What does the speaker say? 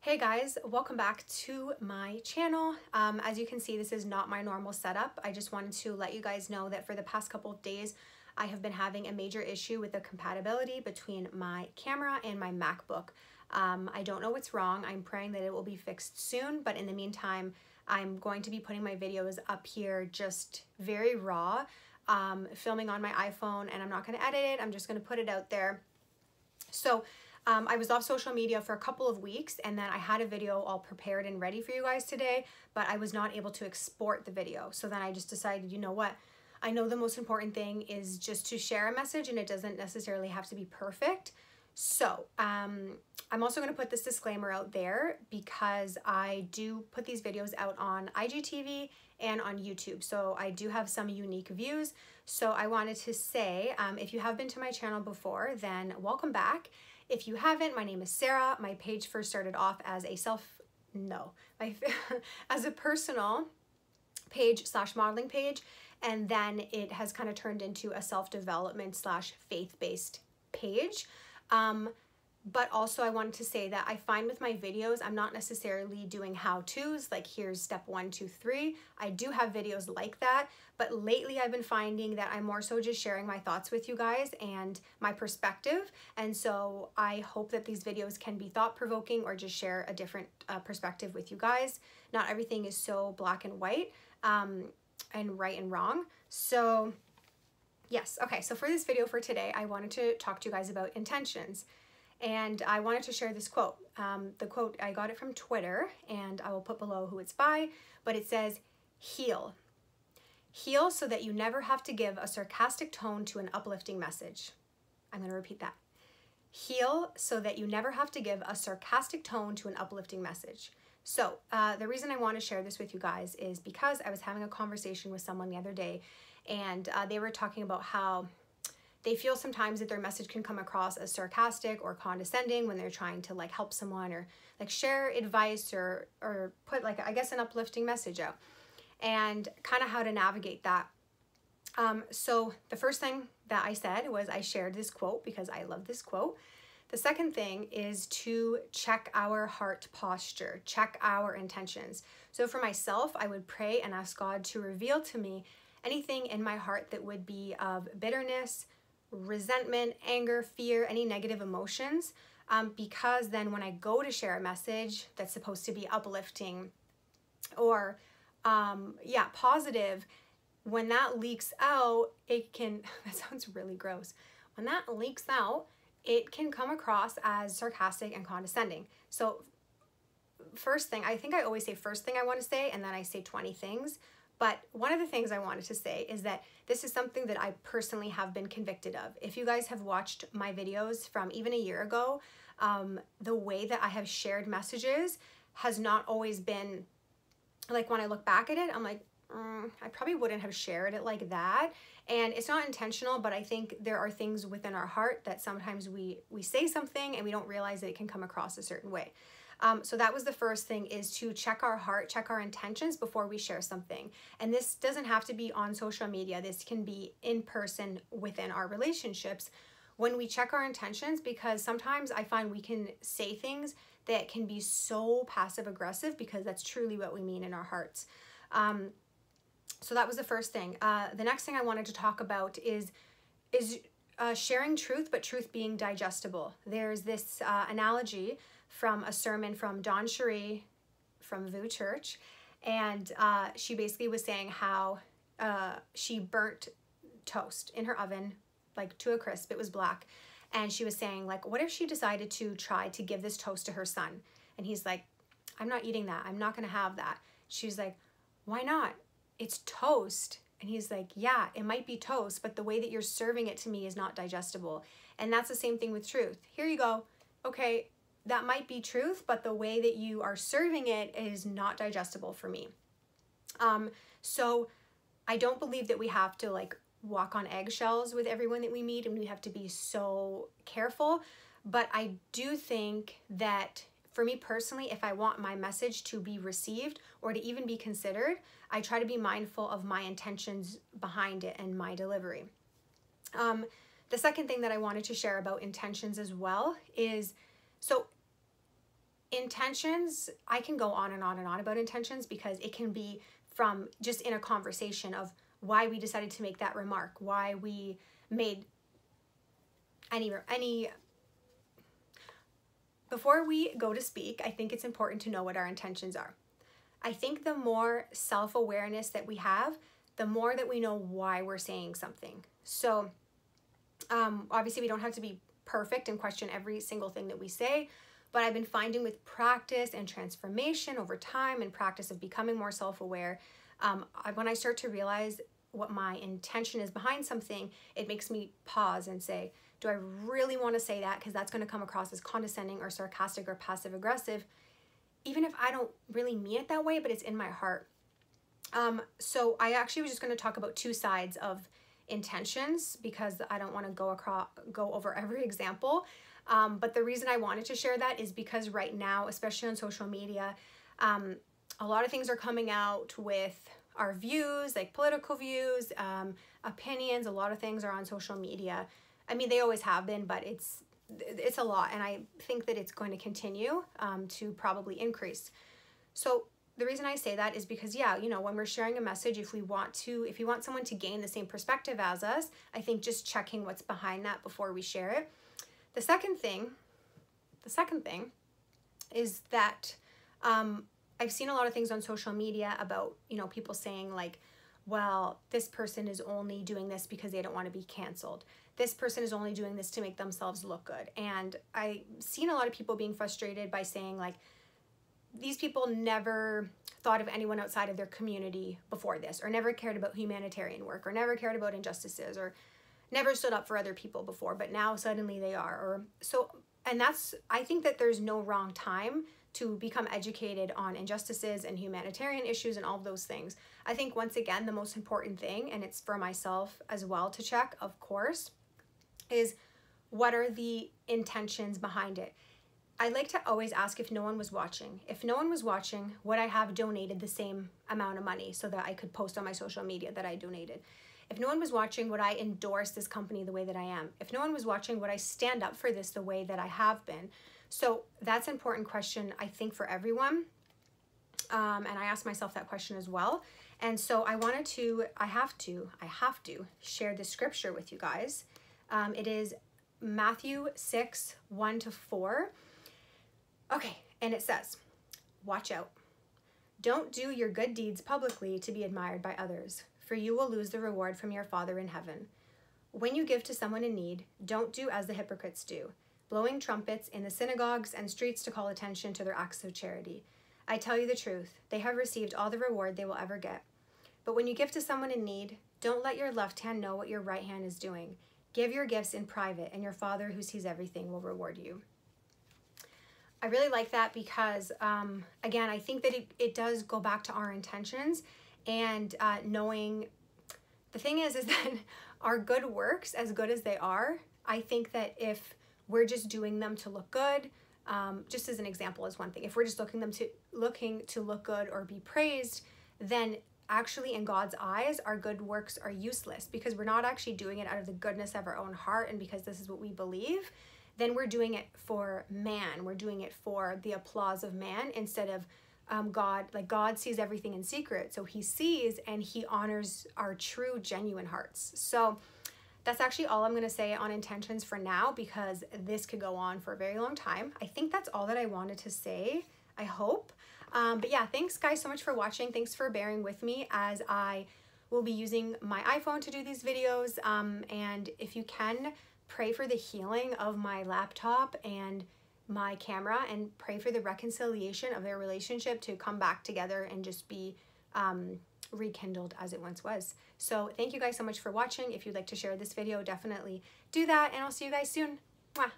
Hey guys, welcome back to my channel. As you can see, this is not my normal setup. I just wanted to let you guys know that for the past couple of days, I have been having a major issue with the compatibility between my camera and my MacBook. I don't know what's wrong. I'm praying that it will be fixed soon, but in the meantime, I'm going to be putting my videos up here just very raw, filming on my iPhone, and I'm not going to edit it. I'm just going to put it out there. So I was off social media for a couple of weeks, and then I had a video all prepared and ready for you guys today, but I was not able to export the video. So then I just decided, you know what? I know the most important thing is just to share a message, and it doesn't necessarily have to be perfect. So I'm also going to put this disclaimer out there because I do put these videos out on IGTV and on YouTube. So I do have some unique views. So I wanted to say, if you have been to my channel before, then welcome back. If you haven't, my name is Sarah. My page first started off as a as a personal page / modeling page, and then it has kind of turned into a self-development / faith-based page. But also I wanted to say that I find with my videos, I'm not necessarily doing how-tos, like here's step 1, 2, 3. I do have videos like that, but lately I've been finding that I'm more so just sharing my thoughts with you guys and my perspective. And so I hope that these videos can be thought-provoking or just share a different perspective with you guys. Not everything is so black and white and right and wrong. So yes, okay, so for this video for today, I wanted to talk to you guys about intentions. And I wanted to share this quote. The quote, I got it from Twitter, and I will put below who it's by, but it says, heal. Heal so that you never have to give a sarcastic tone to an uplifting message. I'm going to repeat that. Heal so that you never have to give a sarcastic tone to an uplifting message. So the reason I want to share this with you guys is because I was having a conversation with someone the other day, and they were talking about how they feel sometimes that their message can come across as sarcastic or condescending when they're trying to like help someone or like share advice or put like, I guess, an uplifting message out, and kind of how to navigate that. So the first thing that I said was I shared this quote because I love this quote. The second thing is to check our heart posture, check our intentions. So for myself, I would pray and ask God to reveal to me anything in my heart that would be of bitterness, resentment, anger, fear, any negative emotions, because then when I go to share a message that's supposed to be uplifting or positive, when that leaks out, it can, that sounds really gross, when that leaks out, it can come across as sarcastic and condescending. So first thing, I think I always say first thing I want to say, and then I say 20 things. But one of the things I wanted to say is that this is something that I personally have been convicted of. If you guys have watched my videos from even a year ago, the way that I have shared messages has not always been, like when I look back at it, I'm like, I probably wouldn't have shared it like that. And it's not intentional, but I think there are things within our heart that sometimes we say something and we don't realize that it can come across a certain way. So that was the first thing, is to check our heart, check our intentions before we share something. And this doesn't have to be on social media. This can be in person within our relationships when we check our intentions, because sometimes I find we can say things that can be so passive aggressive because that's truly what we mean in our hearts. So that was the first thing. The next thing I wanted to talk about is sharing truth, but truth being digestible. There's this analogy from a sermon from Dawn Cherie from VU Church, and she basically was saying how she burnt toast in her oven, like to a crisp. It was black, and she was saying, like, what if she decided to try to give this toast to her son? And he's like, I'm not eating that. I'm not gonna have that. She's like, why not? It's toast. And he's like, yeah, it might be toast, but the way that you're serving it to me is not digestible. And that's the same thing with truth. Here you go. Okay, that might be truth, but the way that you are serving it is not digestible for me. So I don't believe that we have to like walk on eggshells with everyone that we meet, and we have to be so careful. But I do think that for me personally, if I want my message to be received or to even be considered, I try to be mindful of my intentions behind it and my delivery. The second thing that I wanted to share about intentions as well is, so intentions, I can go on and on and on about intentions, because it can be from just in a conversation of why we decided to make that remark, why we made any. Before we go to speak, I think it's important to know what our intentions are. I think the more self-awareness that we have, the more that we know why we're saying something. So obviously we don't have to be perfect and question every single thing that we say, but I've been finding with practice and transformation over time and practice of becoming more self-aware, when I start to realize what my intention is behind something, it makes me pause and say, do I really want to say that? Because that's going to come across as condescending or sarcastic or passive aggressive, even if I don't really mean it that way, but it's in my heart. So I actually was just going to talk about two sides of intentions, because I don't want to go over every example. But the reason I wanted to share that is because right now, especially on social media, a lot of things are coming out with our views, like political views, opinions. A lot of things are on social media. I mean, they always have been, but it's a lot. And I think that it's going to continue to probably increase. So the reason I say that is because, yeah, you know, when we're sharing a message, if you want someone to gain the same perspective as us, I think just checking what's behind that before we share it. The second thing is that I've seen a lot of things on social media about, you know, people saying like, well, this person is only doing this because they don't want to be canceled. This person is only doing this to make themselves look good. And I've seen a lot of people being frustrated by saying like, these people never thought of anyone outside of their community before this, or never cared about humanitarian work, or never cared about injustices, or never stood up for other people before, but now suddenly they are. Or so, and I think that there's no wrong time to become educated on injustices and humanitarian issues and all of those things. I think once again, the most important thing, and it's for myself as well to check, of course, is what are the intentions behind it? I like to always ask if no one was watching. If no one was watching, would I have donated the same amount of money so that I could post on my social media that I donated? If no one was watching, would I endorse this company the way that I am? If no one was watching, would I stand up for this the way that I have been? So that's an important question, I think, for everyone. And I asked myself that question as well. And so I have to share this scripture with you guys. It is Matthew 6, 1-4. Okay, and it says, watch out. Don't do your good deeds publicly to be admired by others, for you will lose the reward from your Father in heaven. When you give to someone in need, don't do as the hypocrites do, blowing trumpets in the synagogues and streets to call attention to their acts of charity. I tell you the truth, they have received all the reward they will ever get. But when you give to someone in need, don't let your left hand know what your right hand is doing. Give your gifts in private, and your Father who sees everything will reward you. I really like that because, again, I think that it does go back to our intentions and knowing. The thing is that our good works, as good as they are, I think that if we're just doing them to look good, just as an example is one thing. If we're just looking to look good or be praised, then actually in God's eyes, our good works are useless because we're not actually doing it out of the goodness of our own heart and because this is what we believe. Then we're doing it for man. We're doing it for the applause of man instead of God. Like God sees everything in secret. So he sees and he honors our true, genuine hearts. So that's actually all I'm going to say on intentions for now because this could go on for a very long time. I think that's all that I wanted to say, I hope. But yeah, thanks guys so much for watching. Thanks for bearing with me as I will be using my iPhone to do these videos. And if you can, pray for the healing of my laptop and my camera and pray for the reconciliation of their relationship to come back together and just be rekindled as it once was. So thank you guys so much for watching. If you'd like to share this video, definitely do that. And I'll see you guys soon. Mwah.